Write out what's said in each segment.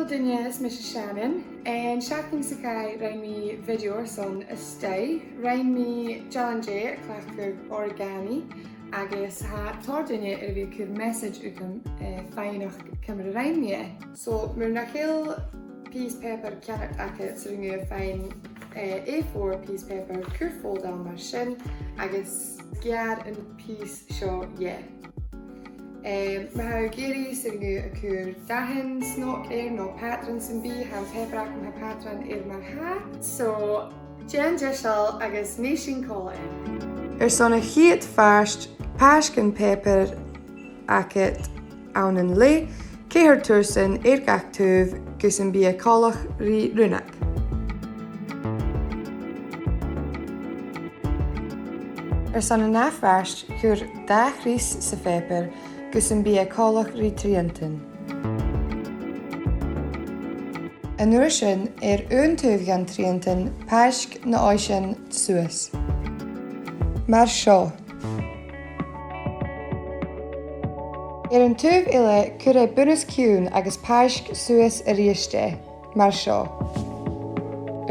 Duine is Mrs. Shannon and Shacking Sakai rain me video son a stay, rain me challenge a clacker origami, agus ha tordinje vi could message ukum feinig camera rain me. So mir nach heel piece paper carrot acket so you fine A4 piece paper could fold down my shin, agus gear and piece show yeah. Maar Gary zegt nu een keer dagen nog nog patrons en bij gaan paper met patron in mijn haar. So, Jen Jeshal agus nation call in. Zo'n heet vast pasken paper akket aan een lee, keer tussen actief kussen bij kallig runak. Zo'n een nafvast keur dagries se paper. Kussen bij kallig retriënten. En nuurschen untuigen triënten pask na oisjen Suez. Maar zo. Een tuiv ille kure bunus kiun agus pask Suez rieste. Maar zo.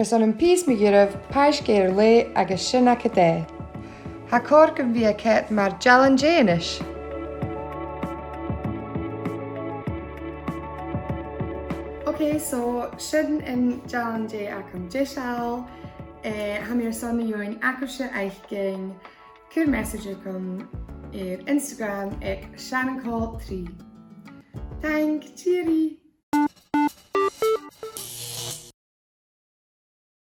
Son een pies megirv pask le agus shinakade. Ha korken via ket maar jalangenish. Okay, so shouldn't in John J. Akam Jishal, Hamir Son Yoing Akasha Eichgang, could message come Instagram at Shannon Call 3. Thank, cheery.